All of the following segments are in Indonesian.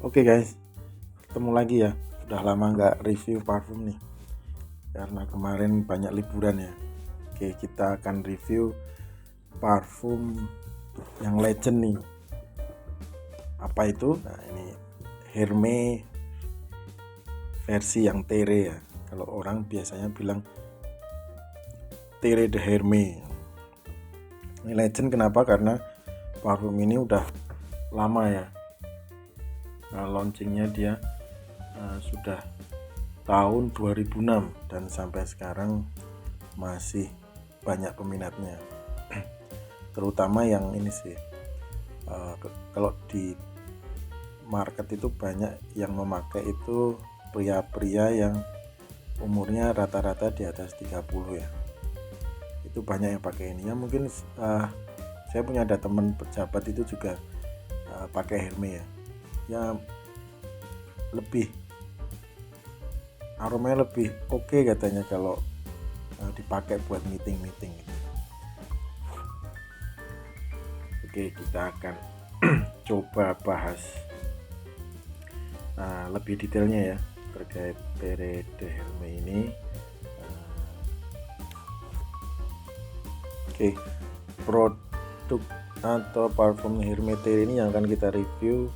Oke guys, ketemu lagi ya. Udah lama nggak review parfum nih, karena kemarin banyak liburan ya. Oke, kita akan review parfum yang legend nih. Apa itu? Nah, ini Hermé versi yang Tere ya. Kalau orang biasanya bilang Tere de Hermé. Ini legend kenapa? Karena parfum ini udah lama ya. Launchingnya dia sudah tahun 2006 dan sampai sekarang masih banyak peminatnya. Terutama yang ini sih, kalau di market itu banyak yang memakai itu pria-pria yang umurnya rata-rata di atas 30 ya. Itu banyak yang pakai ini ya. Mungkin saya punya ada teman pejabat itu juga pakai Hermé ya. Ya lebih aromanya lebih oke katanya kalau dipakai buat meeting-meeting gitu. Oke, kita akan coba bahas lebih detailnya ya terkait Tere de Hermé ini. Oke, produk atau parfum Hermé Tere ini yang akan kita review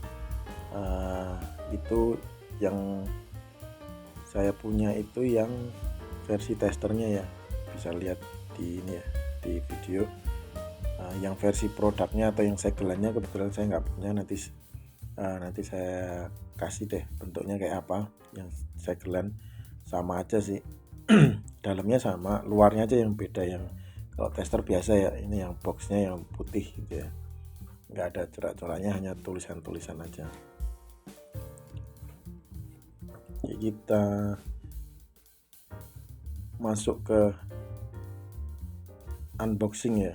itu yang saya punya itu yang versi testernya ya, bisa lihat di ini ya, di video. Yang versi produknya atau yang segelannya kebetulan saya nggak punya, nanti saya kasih deh bentuknya kayak apa. Yang segelan sama aja sih dalamnya sama, luarnya aja yang beda. Yang kalau tester biasa ya, ini yang boxnya yang putih gitu ya, nggak ada corak-coraknya, hanya tulisan-tulisan aja. Jadi kita masuk ke unboxing ya.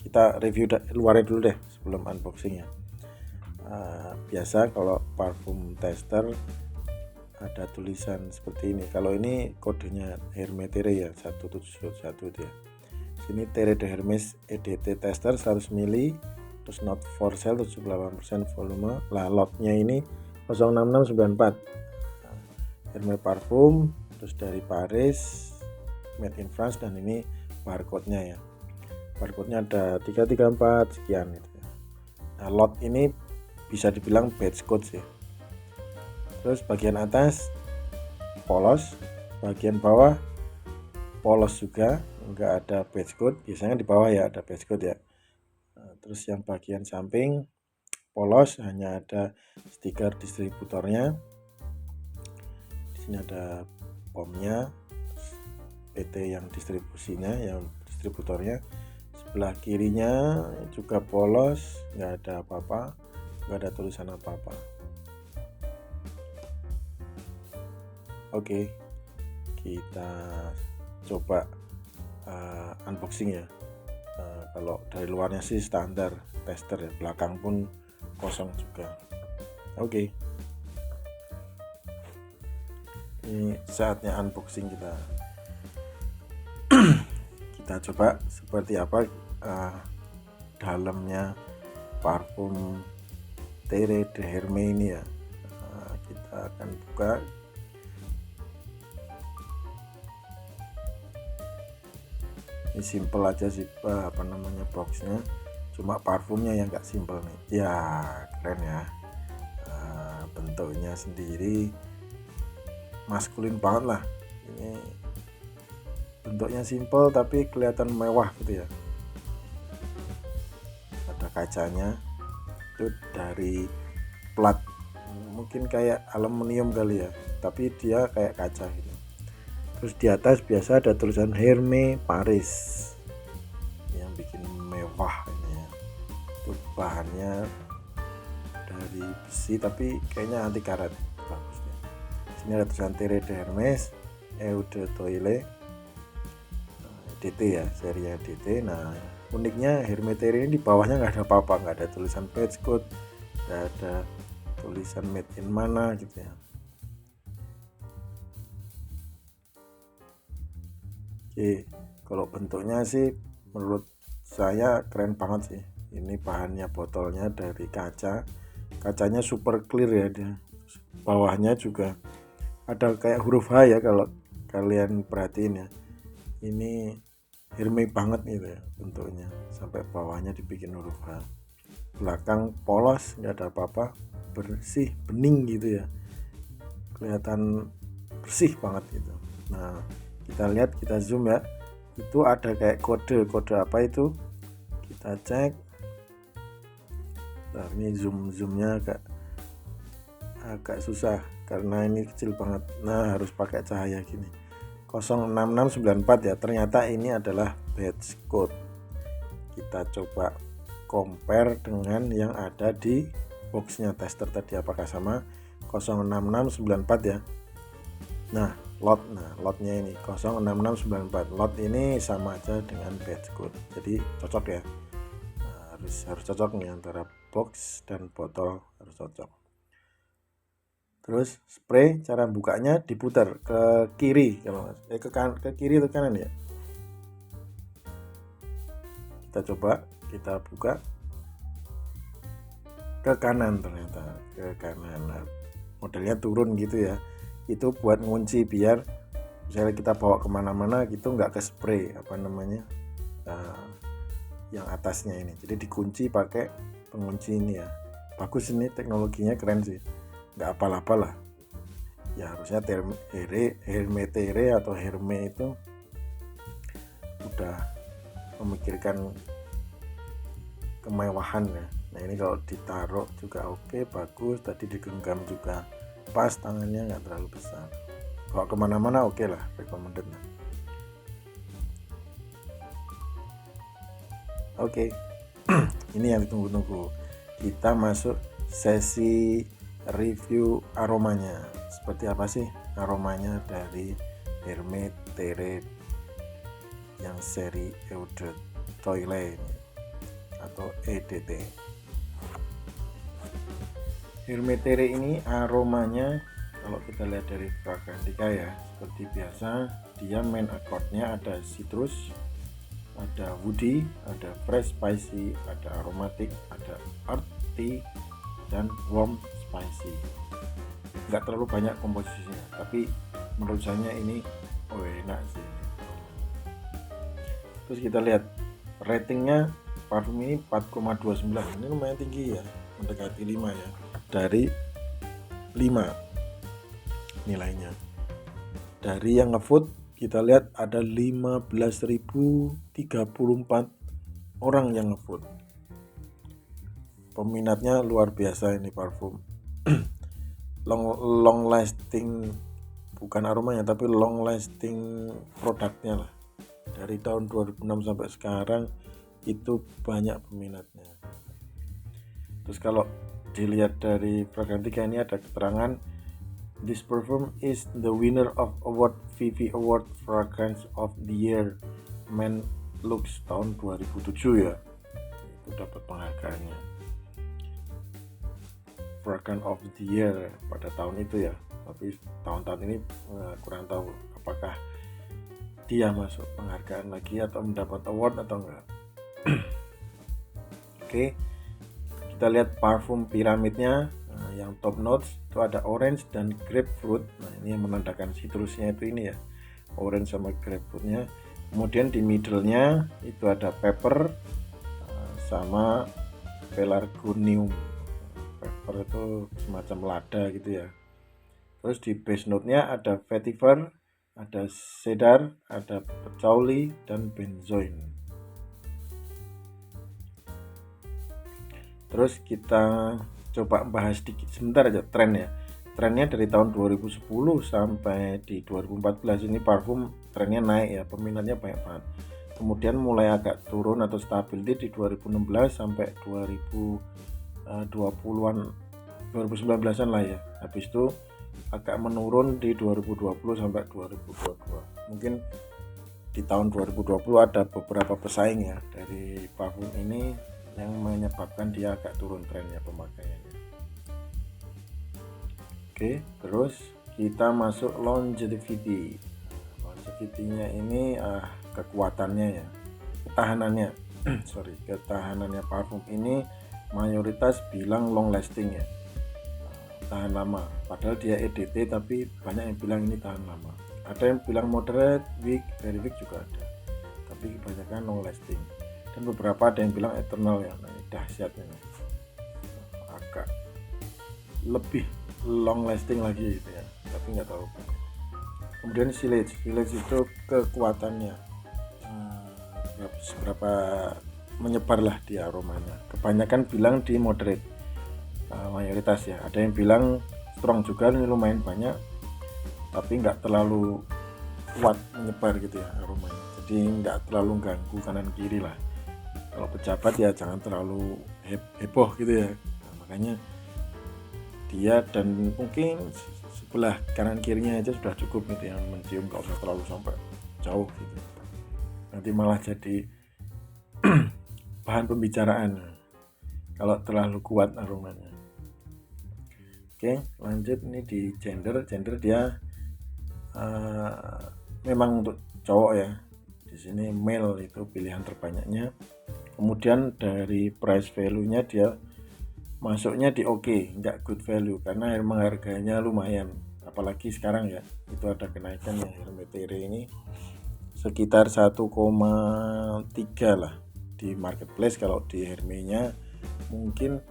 Kita review luarnya dulu deh sebelum unboxing ya. Biasa kalau parfum tester ada tulisan seperti ini. Kalau ini kodenya Hermé Tere ya, 171 dia. Sini Tere de Hermes EDT tester 100 ml, terus not for sale 78% volume. Lah lotnya ini 06694. Hermé parfum, terus dari Paris, made in France, dan ini barcode-nya ya. Barcode-nya ada 334 sekian gitu ya. Nah, lot ini bisa dibilang batch code sih. Terus bagian atas polos, bagian bawah polos juga, enggak ada batch code. Biasanya di bawah ya ada batch code ya. Terus yang bagian samping polos, hanya ada stiker distributornya. Di sini ada pomnya, PT yang distribusinya, yang distributornya. Sebelah kirinya juga polos, nggak ada apa-apa, nggak ada tulisan apa-apa. Oke, kita coba unboxing ya. Kalau dari luarnya sih standar tester ya, belakang pun kosong juga. Oke, ini saatnya unboxing kita. Kita coba seperti apa dalamnya parfum Tere de Hermé ini ya. Kita akan buka. Ini simple aja sih boxnya, cuma parfumnya yang gak simple nih ya. Keren ya, bentuknya sendiri maskulin banget lah. Ini bentuknya simple tapi kelihatan mewah gitu ya. Ada kacanya itu dari plat, mungkin kayak aluminium kali ya, tapi dia kayak kaca gitu. Terus di atas biasa ada tulisan Hermé Paris yang bikin mewah ini ya. Itu bahannya dari besi tapi kayaknya anti karat, bagusnya. Sini ada tulisan Tere de Hermes Eau de Toilette DT ya, serinya DT. Nah, uniknya Hermé Tere ini di bawahnya nggak ada apa-apa, nggak ada tulisan batch code, nggak ada tulisan made in mana gitu ya. Oke, kalau bentuknya sih menurut saya keren banget sih. Ini bahannya, botolnya dari kaca, kacanya super clear ya dia. Bawahnya juga ada kayak huruf H ya, kalau kalian perhatiin ya. Ini Hermes banget gitu ya bentuknya, sampai bawahnya dibikin huruf H. Belakang polos, nggak ada apa-apa, bersih, bening gitu ya, kelihatan bersih banget gitu. Nah, kita lihat, kita zoom ya, itu ada kayak kode apa itu, kita cek. Nah, ini zoomnya agak susah karena ini kecil banget. Nah, harus pakai cahaya gini. 06694 ya, ternyata ini adalah batch code. Kita coba compare dengan yang ada di boxnya tester tadi, apakah sama 06694 ya. Nah, lotnya ini 06694, lot ini sama aja dengan batch code, jadi cocok ya. Nah, harus cocok nih, antara box dan botol harus cocok. Terus spray, cara bukanya diputar ke kiri, ke kiri atau kanan ya. Kita coba, kita buka ke kanan, ternyata ke kanan. Nah, modelnya turun gitu ya. Itu buat ngunci, biar misalnya kita bawa kemana-mana gitu nggak ke spray yang atasnya ini. Jadi dikunci pakai pengunci ini ya. Bagus, ini teknologinya keren sih, nggak apal-apal lah ya. Harusnya Hermetere atau Herme itu udah memikirkan kemewahan ya. Nah, ini kalau ditaruh juga oke, bagus. Tadi digenggam juga pas, tangannya nggak terlalu besar. Kalau kemana-mana oke lah, recommended lah. Oke. Ini yang ditunggu-tunggu. Kita masuk sesi review aromanya. Seperti apa sih aromanya dari Hermetere yang seri Eau de Toilette atau EDT. Hermetere ini aromanya, kalau kita lihat dari Fragrantica ya, seperti biasa dia main accord-nya ada citrus, ada woody, ada fresh spicy, ada aromatic, ada earthy, dan warm spicy. Nggak terlalu banyak komposisinya, tapi menurut saya ini enak sih. Terus kita lihat ratingnya, parfum ini 4,29, ini lumayan tinggi ya, mendekati 5 ya, dari 5 nilainya. Dari yang ngevote kita lihat ada 15.034 orang yang ngevote. Peminatnya luar biasa ini parfum. long lasting, bukan aromanya tapi long lasting produknya lah. Dari tahun 2006 sampai sekarang itu banyak peminatnya. Terus kalau dilihat dari Fragrantica ini ada keterangan, this perfume is the winner of award VV Award Fragrance of the Year Men Lux tahun 2007 ya. Itu dapat penghargaannya Fragrance of the Year pada tahun itu ya. Tapi tahun-tahun ini kurang tahu apakah dia masuk penghargaan lagi atau mendapat award atau enggak. Oke. Kita lihat parfum piramidnya. Yang top notes itu ada orange dan grapefruit. Nah, ini yang menandakan citrusnya itu ini ya, orange sama grapefruitnya. Kemudian di middle-nya itu ada pepper sama pelargonium. Pepper itu semacam lada gitu ya. Terus di base note-nya ada vetiver, ada cedar, ada patchouli, dan benzoin. Terus kita coba bahas sedikit sebentar aja tren ya. Trennya dari tahun 2010 sampai di 2014 ini parfum trennya naik ya, peminatnya banyak banget. Kemudian mulai agak turun atau stabil di 2016 sampai 2020-an, 2019-an lah ya. Habis itu agak menurun di 2020 sampai 2022. Mungkin di tahun 2020 ada beberapa pesaing ya dari parfum ini yang menyebabkan dia agak turun trennya pemakaiannya. Oke, terus kita masuk longevity. Longevity-nya ini kekuatannya ya, ketahanannya. Ketahanannya parfum ini mayoritas bilang long lasting ya, tahan lama, padahal dia EDT tapi banyak yang bilang ini tahan lama. Ada yang bilang moderate, weak, very weak juga ada, tapi kebanyakan long lasting. Dan beberapa ada yang bilang eternal ya. Nah, ini dahsyat ini, agak lebih long lasting lagi gitu ya, tapi nggak tahu. Kemudian silage itu kekuatannya seberapa menyebar lah di aromanya. Kebanyakan bilang di moderate, mayoritas ya. Ada yang bilang strong juga, ini lumayan banyak, tapi nggak terlalu kuat menyebar gitu ya aromanya. Jadi nggak terlalu ganggu kanan kiri lah. Kalau pejabat ya jangan terlalu heboh gitu ya. Nah, makanya dia dan mungkin sebelah kanan kirinya aja sudah cukup gitu ya mencium, nggak usah terlalu sampai jauh gitu. Nanti malah jadi bahan pembicaraan kalau terlalu kuat aromanya. Oke, lanjut ini di gender dia memang untuk cowok ya. Di sini male itu pilihan terbanyaknya. Kemudian dari price value-nya dia masuknya di oke, nggak good value karena emang harganya lumayan. Apalagi sekarang ya, itu ada kenaikan ya Hermé Terre ini sekitar 1,3 lah di marketplace. Kalau di Hermé-nya mungkin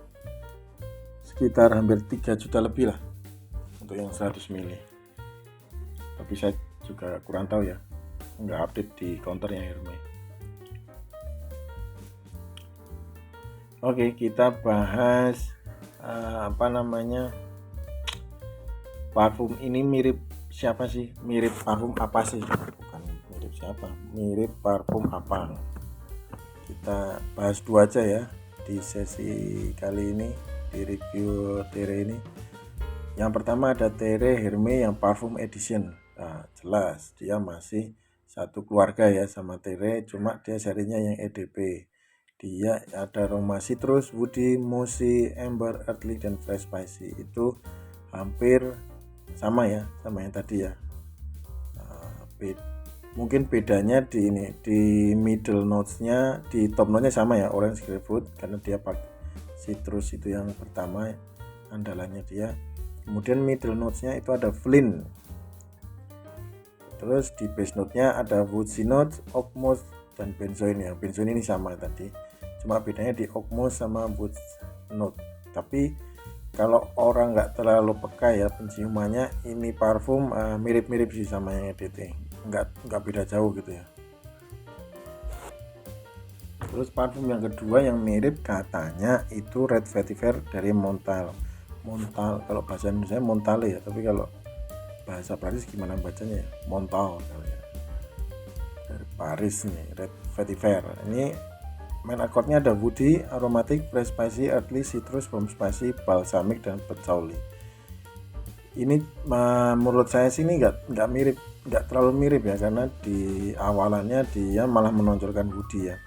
sekitar hampir 3 juta lebih lah untuk yang 100 ml. Tapi saya juga kurang tahu ya, nggak update di counternya Hermé. Oke, kita bahas parfum ini mirip siapa sih? Mirip parfum apa sih? Bukan mirip siapa, mirip parfum apa? Kita bahas dua aja ya di sesi kali ini, di review Terre ini. Yang pertama ada Terre Hermé yang parfum edition. Nah, jelas dia masih satu keluarga ya sama Terre, cuma dia serinya yang EDP. Dia ada aroma citrus, woody, mossy, amber, earthly, dan fresh spicy. Itu hampir sama ya, sama yang tadi ya. Mungkin bedanya di ini, di middle notes-nya, di top note-nya sama ya, orange grapefruit, karena dia pakai citrus itu yang pertama andalannya dia. Kemudian middle notes-nya itu ada flint. Terus di base note-nya ada woodsy notes, oak moss, dan benzoin ya. Benzoin ini sama tadi, cuma bedanya di oak moss sama wood note. Tapi kalau orang nggak terlalu peka ya penciumannya, ini parfum mirip-mirip sih sama yang EDT, nggak beda jauh gitu ya. Terus parfum yang kedua yang mirip katanya itu Red Vetiver dari Montal, kalau bahasa Indonesia Montale ya, tapi kalau bahasa Paris gimana bacanya ya, Montal kali ya, dari Paris nih. Red Vetiver ini main akordnya ada woody, aromatic, fresh spicy, earthly, citrus, warm spicy, balsamic, dan patchouli. Ini menurut saya sih ini nggak terlalu mirip ya, karena di awalannya dia malah menonjolkan woody ya.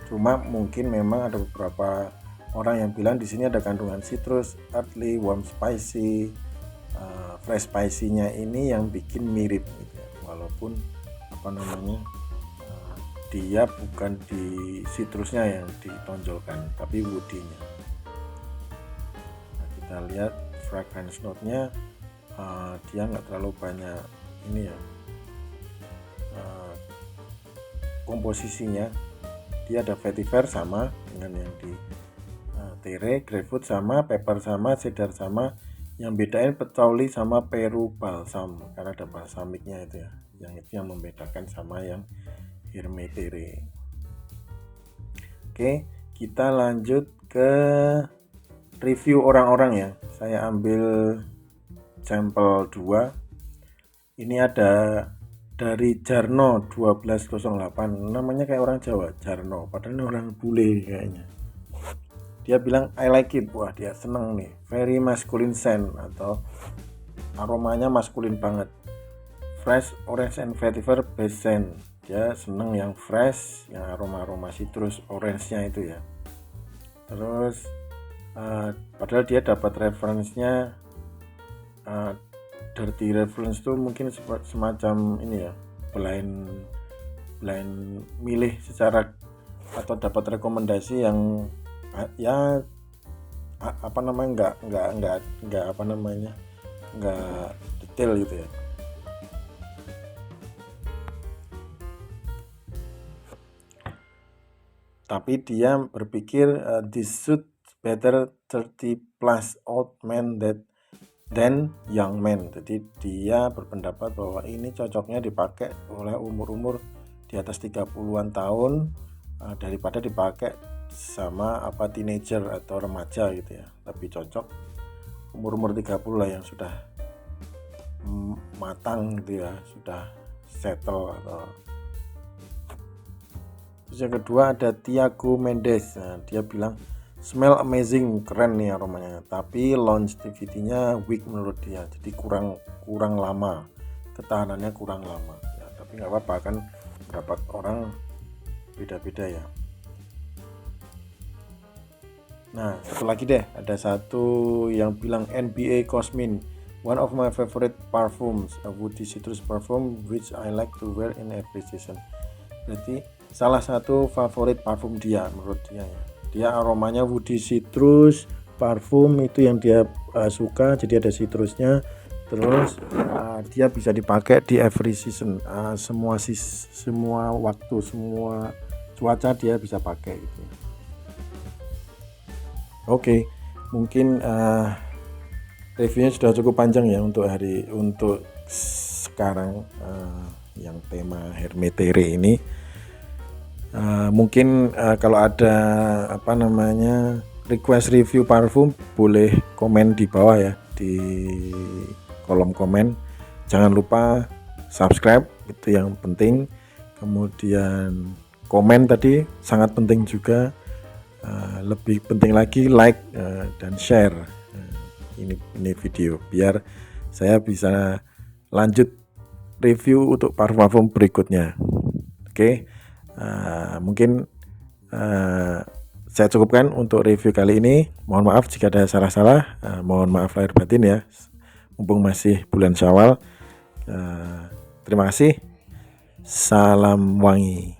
Cuma mungkin memang ada beberapa orang yang bilang di sini ada kandungan citrus, earthly, warm spicy, fresh spicy-nya ini yang bikin mirip gitu ya. Walaupun dia bukan di citrusnya yang ditonjolkan, tapi woody-nya. Nah, kita lihat fragrance note-nya, dia nggak terlalu banyak ini ya, komposisinya. Dia ada vetiver sama dengan yang di Terre, grapefruit sama, pepper sama, cedar sama. Yang bedain patchouli sama peru balsam, karena ada balsamicnya itu ya. Yang itu yang membedakan sama yang Hermé Terre. Oke, kita lanjut ke review orang-orang ya. Saya ambil sampel 2. Ini ada dari Jarno 1208. Namanya kayak orang Jawa, Jarno, padahal ini orang bule kayaknya. Dia bilang I like it. Wah, dia seneng nih. Very masculine scent, atau aromanya maskulin banget. Fresh orange and vetiver base scent. Dia seneng yang fresh, yang aroma citrus orange-nya itu ya. Terus padahal dia dapat reference-nya, dirty reference tuh mungkin semacam ini ya, blind milih secara, atau dapat rekomendasi yang ya apa namanya nggak apa namanya nggak detail gitu ya. Tapi dia berpikir this suit better 30 plus old men than young men. Jadi dia berpendapat bahwa ini cocoknya dipakai oleh umur-umur di atas 30-an tahun daripada dipakai sama teenager atau remaja gitu ya. Lebih cocok umur-umur 30 lah yang sudah matang gitu ya, sudah settle atau. Terus yang kedua ada Thiago Mendes. Nah, dia bilang smell amazing, keren nih aromanya, tapi longevity-nya weak menurut dia. Jadi kurang lama, ketahanannya kurang lama. Ya, tapi nggak apa-apa kan, pendapat orang beda-beda ya. Nah, satu lagi deh, ada satu yang bilang NBA Cosmin, one of my favorite perfumes, a woody citrus perfume which I like to wear in every season. Berarti salah satu favorit parfum dia menurut dia ya. Dia aromanya woody citrus, parfum itu yang dia suka, jadi ada citrusnya. Terus dia bisa dipakai di every season, semua waktu, semua cuaca dia bisa pakai gitu. Oke, mungkin reviewnya sudah cukup panjang ya untuk sekarang yang tema Hermetere ini. Mungkin kalau ada request review parfum boleh komen di bawah ya, di kolom komen. Jangan lupa subscribe, itu yang penting. Kemudian komen tadi sangat penting juga. Lebih penting lagi like dan share ini video biar saya bisa lanjut review untuk parfum berikutnya. Oke. Mungkin saya cukupkan untuk review kali ini. Mohon maaf jika ada salah-salah, mohon maaf lahir batin ya, mumpung masih bulan Syawal. Terima kasih. Salam wangi.